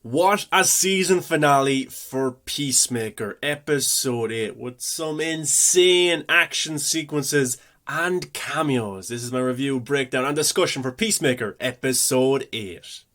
What a season finale for Peacemaker, episode 8, with some insane action sequences and cameos. This is my review, breakdown, and discussion for Peacemaker, episode 8.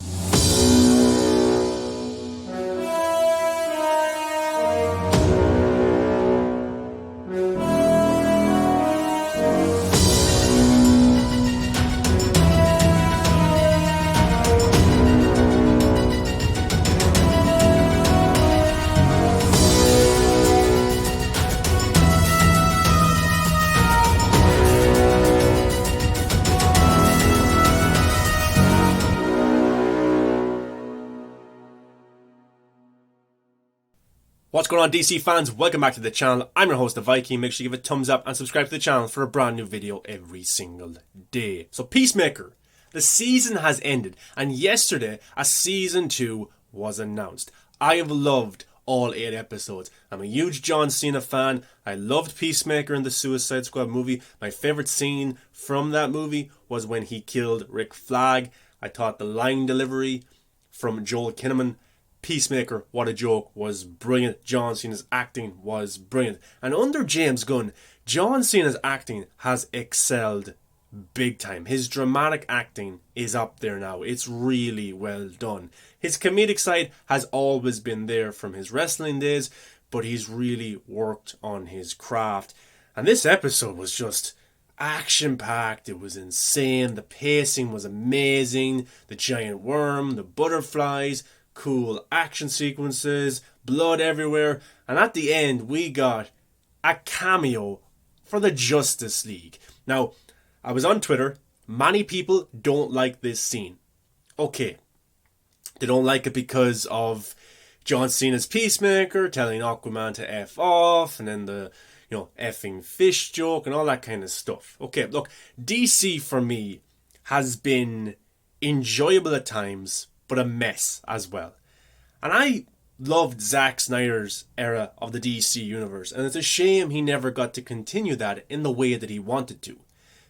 What's going on, DC fans? Welcome back to the channel. I'm your host, the Viking. Make sure you give a thumbs up and subscribe to the channel for a brand new video every single day. So Peacemaker, the season has ended, and yesterday a season 2 was announced. I have loved all 8 episodes. I'm a huge John Cena fan. I loved Peacemaker in the Suicide Squad movie. My favourite scene from that movie was when he killed Rick Flag. I thought the line delivery from Joel Kinnaman, Peacemaker, what a joke, was brilliant. John Cena's acting was brilliant. And under James Gunn, John Cena's acting has excelled big time. His dramatic acting is up there now. It's really well done. His comedic side has always been there from his wrestling days, but he's really worked on his craft. And this episode was just action-packed. It was insane. The pacing was amazing. The giant worm, the butterflies, cool action sequences, blood everywhere, and at the end we got a cameo for the Justice League. Now, I was on Twitter. Many people don't like this scene. Okay, they don't like it because of John Cena's Peacemaker telling Aquaman to F off, and then the effing fish joke and all that kind of stuff. Okay, look, DC for me has been enjoyable at times, but a mess as well. And I loved Zack Snyder's era of the DC universe, and it's a shame he never got to continue that in the way that he wanted to.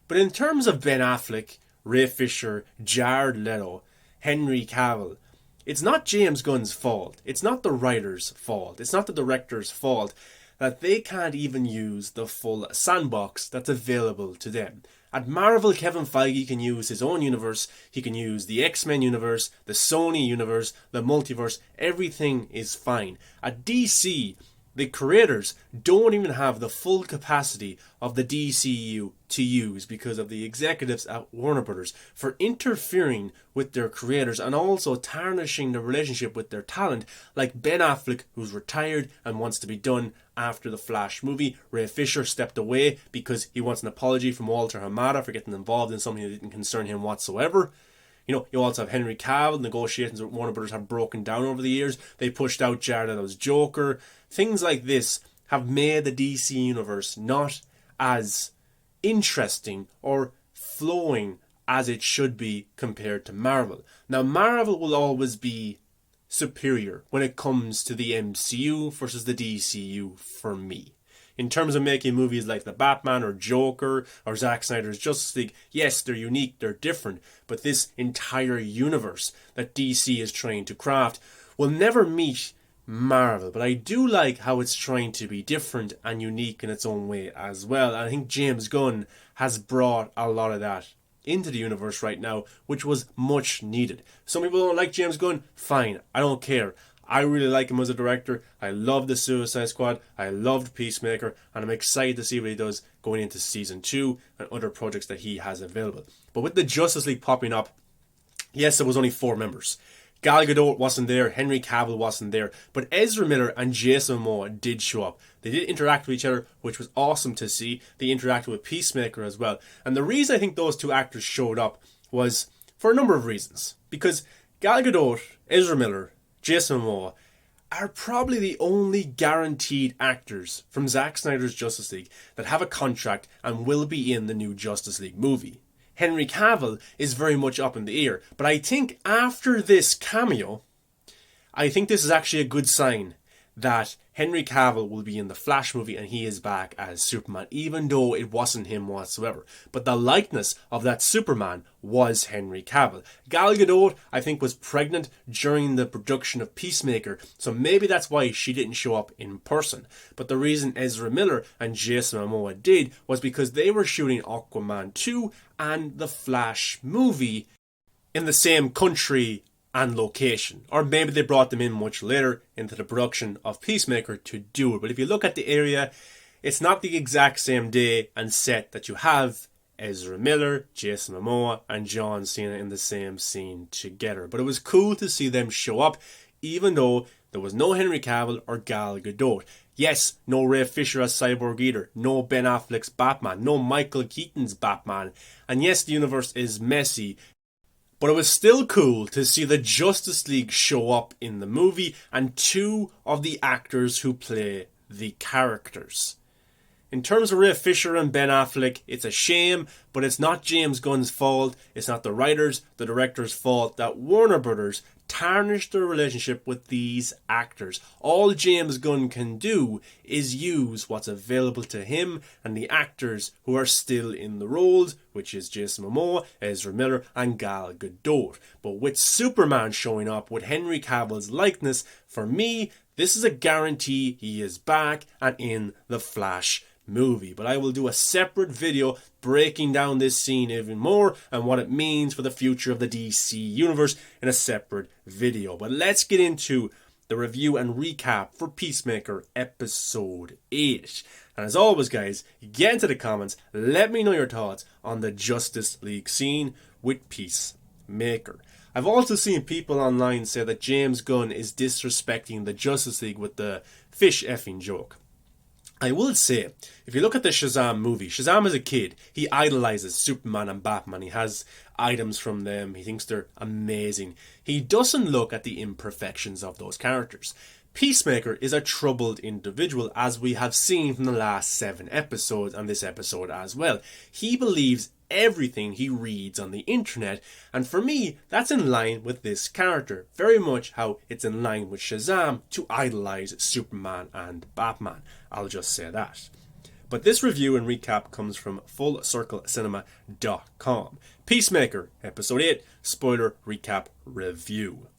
But in terms of Ben Affleck, Ray Fisher, Jared Leto, Henry Cavill, it's not James Gunn's fault. It's not the writer's fault. It's not the director's fault that they can't even use the full sandbox that's available to them. At Marvel, Kevin Feige can use his own universe. He can use the X-Men universe, the Sony universe, the multiverse. Everything is fine. At DC, the creators don't even have the full capacity of the DCU to use because of the executives at Warner Brothers for interfering with their creators and also tarnishing the relationship with their talent, like Ben Affleck, who's retired and wants to be done after the Flash movie. Ray Fisher stepped away because he wants an apology from Walter Hamada for getting involved in something that didn't concern him whatsoever. You also have Henry Cavill. Negotiations with Warner Brothers have broken down over the years. They pushed out Jared Leto's Joker. Things like this have made the DC universe not as interesting or flowing as it should be compared to Marvel. Now, Marvel will always be superior when it comes to the MCU versus the DCU for me. In terms of making movies like The Batman or Joker or Zack Snyder's Justice League, yes, they're unique, they're different, but this entire universe that DC is trying to craft will never meet Marvel. But I do like how it's trying to be different and unique in its own way as well. And I think James Gunn has brought a lot of that into the universe right now, which was much needed. Some people don't like James Gunn. Fine, I don't care. I really like him as a director. I love the Suicide Squad. I loved Peacemaker. And I'm excited to see what he does going into season 2 and other projects that he has available. But with the Justice League popping up, yes, there was only 4 members. Gal Gadot wasn't there. Henry Cavill wasn't there. But Ezra Miller and Jason Momoa did show up. They did interact with each other, which was awesome to see. They interacted with Peacemaker as well. And the reason I think those 2 actors showed up was for a number of reasons. Because Gal Gadot, Ezra Miller, Jason Momoa are probably the only guaranteed actors from Zack Snyder's Justice League that have a contract and will be in the new Justice League movie. Henry Cavill is very much up in the air, but I think after this cameo, I think this is actually a good sign that Henry Cavill will be in the Flash movie and he is back as Superman, even though it wasn't him whatsoever. But the likeness of that Superman was Henry Cavill. Gal Gadot, I think, was pregnant during the production of Peacemaker, so maybe that's why she didn't show up in person. But the reason Ezra Miller and Jason Momoa did was because they were shooting Aquaman 2 and the Flash movie in the same country and location. Or maybe they brought them in much later into the production of Peacemaker to do it. But if you look at the area, it's not the exact same day and set that you have Ezra Miller, Jason Momoa and John Cena in the same scene together. But it was cool to see them show up, even though there was no Henry Cavill or Gal Gadot. Yes, no Ray Fisher as Cyborg either. No Ben Affleck's Batman. No Michael Keaton's Batman. And yes, the universe is messy, but it was still cool to see the Justice League show up in the movie and two of the actors who play the characters. In terms of Ray Fisher and Ben Affleck, it's a shame, but it's not James Gunn's fault. It's not the writers, the director's fault that Warner Brothers tarnished their relationship with these actors. All James Gunn can do is use what's available to him and the actors who are still in the roles, which is Jason Momoa, Ezra Miller and Gal Gadot. But with Superman showing up with Henry Cavill's likeness, for me, this is a guarantee he is back and in the Flash movie. But I will do a separate video breaking down this scene even more and what it means for the future of the DC universe in a separate video. But let's get into the review and recap for Peacemaker episode 8. And as always, guys, get into the comments, let me know your thoughts on the Justice League scene with Peacemaker. I've also seen people online say that James Gunn is disrespecting the Justice League with the fish effing joke. I will say, if you look at the Shazam movie, Shazam as a kid, he idolizes Superman and Batman. He has items from them. He thinks they're amazing. He doesn't look at the imperfections of those characters. Peacemaker is a troubled individual, as we have seen from the last 7 episodes and this episode as well. He believes everything he reads on the internet, and for me, that's in line with this character. Very much how it's in line with Shazam to idolize Superman and Batman. I'll just say that. But this review and recap comes from FullCircleCinema.com. Peacemaker, Episode 8, Spoiler Recap Review.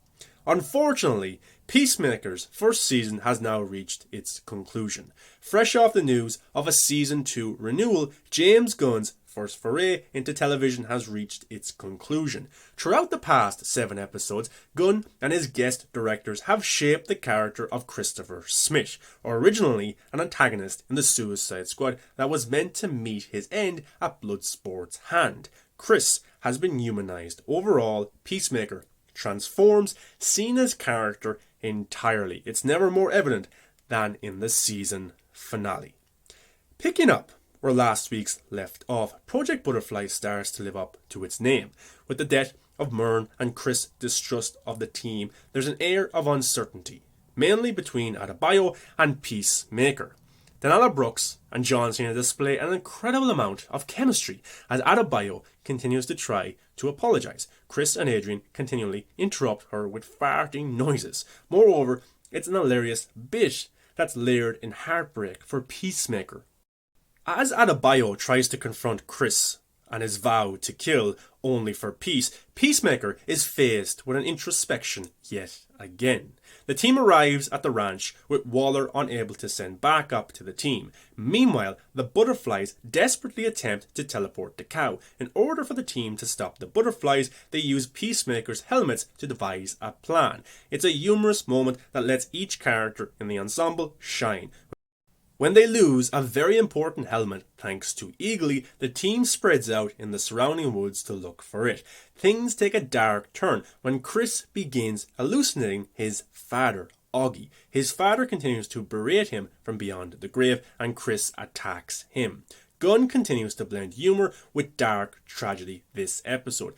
Unfortunately, Peacemaker's first season has now reached its conclusion. Fresh off the news of a Season 2 renewal, James Gunn's first foray into television has reached its conclusion. Throughout the past 7 episodes, Gunn and his guest directors have shaped the character of Christopher Smith, originally an antagonist in the Suicide Squad that was meant to meet his end at Bloodsport's hand. Chris has been humanized. Overall, Peacemaker transforms Cena's character entirely. It's never more evident than in the season finale. Picking up where last week's left off, Project Butterfly starts to live up to its name. With the death of Myrn and Chris' distrust of the team, there's an air of uncertainty, mainly between Adebayo and Peacemaker. Danella Brooks and John Cena display an incredible amount of chemistry as Adebayo continues to try to apologise. Chris and Adrian continually interrupt her with farting noises. Moreover, it's an hilarious bit that's layered in heartbreak for Peacemaker. As Adebayo tries to confront Chris and his vow to kill only for peace, Peacemaker is faced with an introspection yet again. The team arrives at the ranch with Waller unable to send backup to the team. Meanwhile, the Butterflies desperately attempt to teleport the cow. In order for the team to stop the Butterflies, they use Peacemaker's helmets to devise a plan. It's a humorous moment that lets each character in the ensemble shine. When they lose a very important helmet thanks to Eagly, the team spreads out in the surrounding woods to look for it. Things take a dark turn when Chris begins hallucinating his father, Augie. His father continues to berate him from beyond the grave and Chris attacks him. Gunn continues to blend humour with dark tragedy this episode.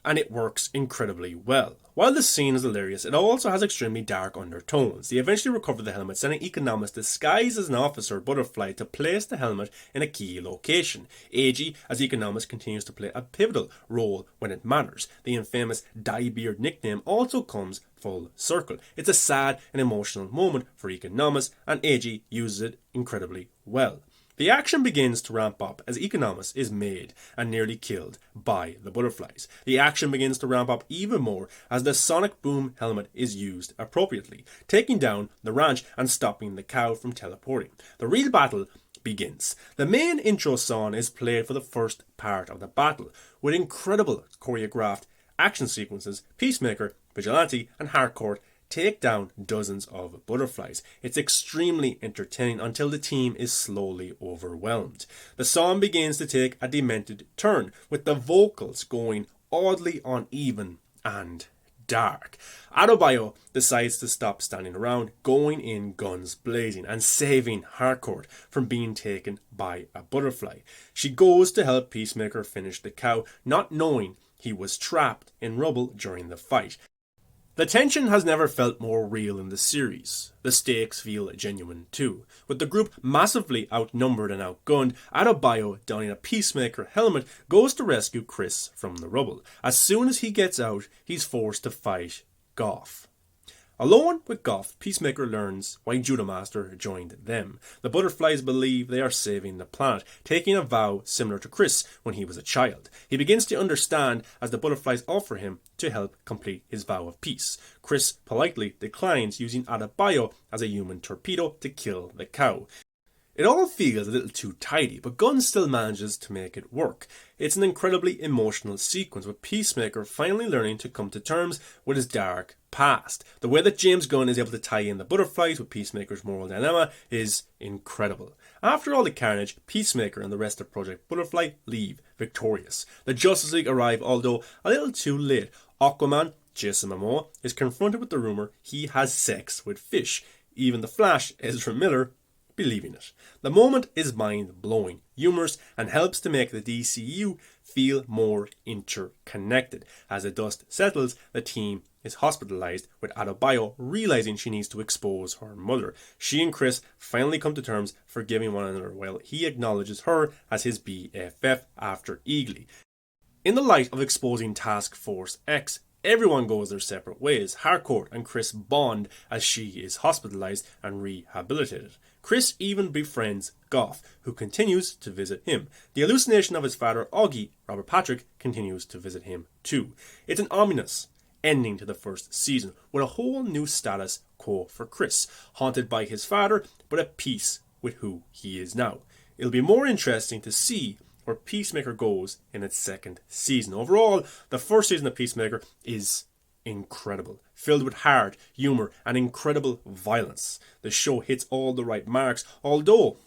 and it works incredibly well. While the scene is hilarious, it also has extremely dark undertones. They eventually recover the helmet, sending Economos disguised as an officer Butterfly to place the helmet in a key location. AG, as Economos continues to play a pivotal role when it matters. The infamous Diebeard nickname also comes full circle. It's a sad and emotional moment for Economos, and AG uses it incredibly well. The action begins to ramp up as Economos is made and nearly killed by the butterflies. The action begins to ramp up even more as the sonic boom helmet is used appropriately, taking down the ranch and stopping the cow from teleporting. The real battle begins. The main intro song is played for the first part of the battle, with incredible choreographed action sequences. Peacemaker, Vigilante and Harcourt take down dozens of butterflies. It's extremely entertaining until the team is slowly overwhelmed. The song begins to take a demented turn, with the vocals going oddly uneven and dark. Adebayo decides to stop standing around, going in guns blazing and saving Harcourt from being taken by a butterfly. She goes to help Peacemaker finish the cow, not knowing he was trapped in rubble during the fight. The tension has never felt more real in the series. The stakes feel genuine too. With the group massively outnumbered and outgunned, Adebayo, donning a Peacemaker helmet, goes to rescue Chris from the rubble. As soon as he gets out, he's forced to fight Goff. Alone with Goff, Peacemaker learns why Judomaster joined them. The butterflies believe they are saving the planet, taking a vow similar to Chris when he was a child. He begins to understand as the butterflies offer him to help complete his vow of peace. Chris politely declines, using Adebayo as a human torpedo to kill the cow. It all feels a little too tidy, but Gunn still manages to make it work. It's an incredibly emotional sequence, with Peacemaker finally learning to come to terms with his dark past. The way that James Gunn is able to tie in the butterflies with Peacemaker's moral dilemma is incredible. After all the carnage, Peacemaker and the rest of Project Butterfly leave victorious. The Justice League arrive, although a little too late. Aquaman, Jason Momoa, is confronted with the rumour he has sex with fish. Even the Flash, Ezra Miller, believing it. The moment is mind-blowing, humorous, and helps to make the DCU feel more interconnected. As the dust settles, the team is hospitalized, with Adebayo realizing she needs to expose her mother. She and Chris finally come to terms, forgiving one another while he acknowledges her as his BFF after Eagly. In the light of exposing Task Force X, everyone goes their separate ways. Harcourt and Chris bond as she is hospitalized and rehabilitated. Chris even befriends Goff, who continues to visit him. The hallucination of his father, Augie, Robert Patrick, continues to visit him too. It's an ominous ending to the first season, with a whole new status quo for Chris, haunted by his father, but at peace with who he is now. It'll be more interesting to see where Peacemaker goes in its second season. Overall, the first season of Peacemaker is incredible, filled with heart, humour and incredible violence. The show hits all the right marks, although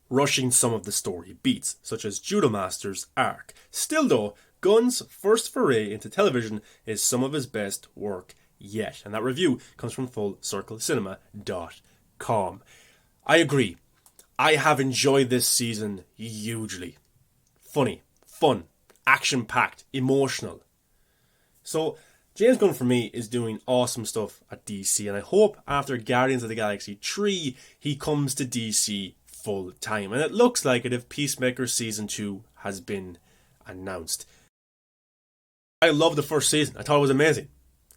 rushing some of the story beats, such as Judomaster's arc. Still though, Gunn's first foray into television is some of his best work yet, and that review comes from FullCircleCinema.com. I agree. I have enjoyed this season hugely. Funny, fun, action-packed, emotional. So, James Gunn for me is doing awesome stuff at DC, and I hope after Guardians of the Galaxy 3 he comes to DC full time, and it looks like it if Peacemaker Season 2 has been announced. I love the first season. I thought it was amazing.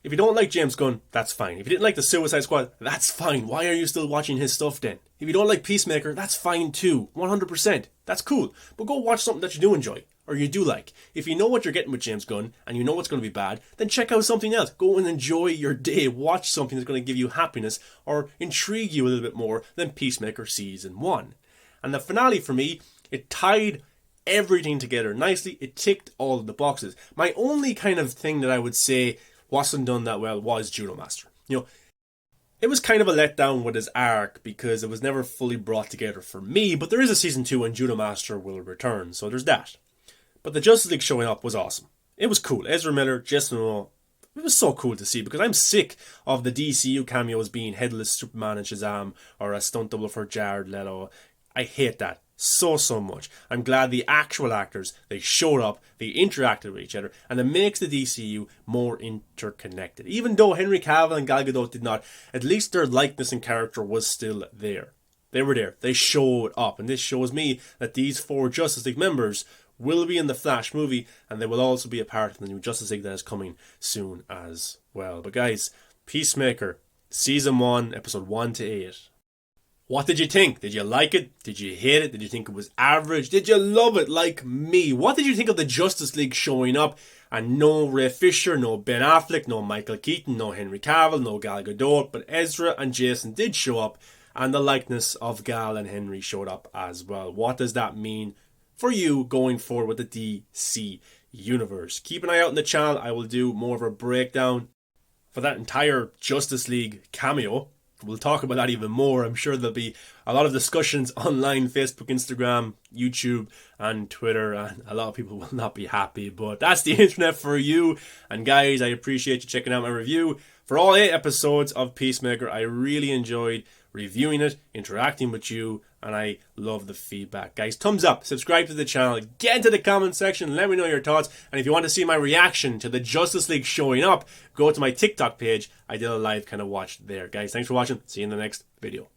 If you don't like James Gunn, that's fine. If you didn't like the Suicide Squad, that's fine. Why are you still watching his stuff then? If you don't like Peacemaker, that's fine too. 100%. That's cool. But go watch something that you do enjoy, or you do like. If you know what you're getting with James Gunn, and you know it's going to be bad, then check out something else. Go and enjoy your day. Watch something that's going to give you happiness, or intrigue you a little bit more than Peacemaker Season 1. And the finale for me, it tied everything together nicely. It ticked all of the boxes. My only kind of thing that I would say wasn't done that well was Judomaster. You know, it was kind of a letdown with his arc because it was never fully brought together for me, but there is a Season 2 and Judomaster will return, so there's that. But the Justice League showing up was awesome. It was cool. Ezra Miller, Jason Momoa, it was so cool to see, because I'm sick of the DCU cameos being Headless Superman and Shazam, or a stunt double for Jared Leto. I hate that. so much. I'm glad the actual actors, they showed up, they interacted with each other, and it makes the DCU more interconnected. Even though Henry Cavill and Gal Gadot did not, at least their likeness and character was still there. They were there. They showed up. And this shows me that these 4 Justice League members will be in the Flash movie, and they will also be a part of the new Justice League that is coming soon as well. But guys, Peacemaker, Season 1, Episode 1 to 8. What did you think? Did you like it? Did you hate it? Did you think it was average? Did you love it like me? What did you think of the Justice League showing up? And no Ray Fisher, no Ben Affleck, no Michael Keaton, no Henry Cavill, no Gal Gadot, but Ezra and Jason did show up, and the likeness of Gal and Henry showed up as well. What does that mean for you going forward with the DC universe? Keep an eye out on the channel. I will do more of a breakdown for that entire Justice League cameo. We'll talk about that even more. I'm sure there'll be a lot of discussions online, Facebook, Instagram, YouTube, and Twitter, and a lot of people will not be happy, but that's the internet for you. And guys, I appreciate you checking out my review for all 8 episodes of Peacemaker. I really enjoyed reviewing it, interacting with you, and I love the feedback. Guys, thumbs up, subscribe to the channel, get into the comment section, let me know your thoughts, and if you want to see my reaction to the Justice League showing up, go to my TikTok page. I did a live kind of watch there. Guys, thanks for watching. See you in the next video.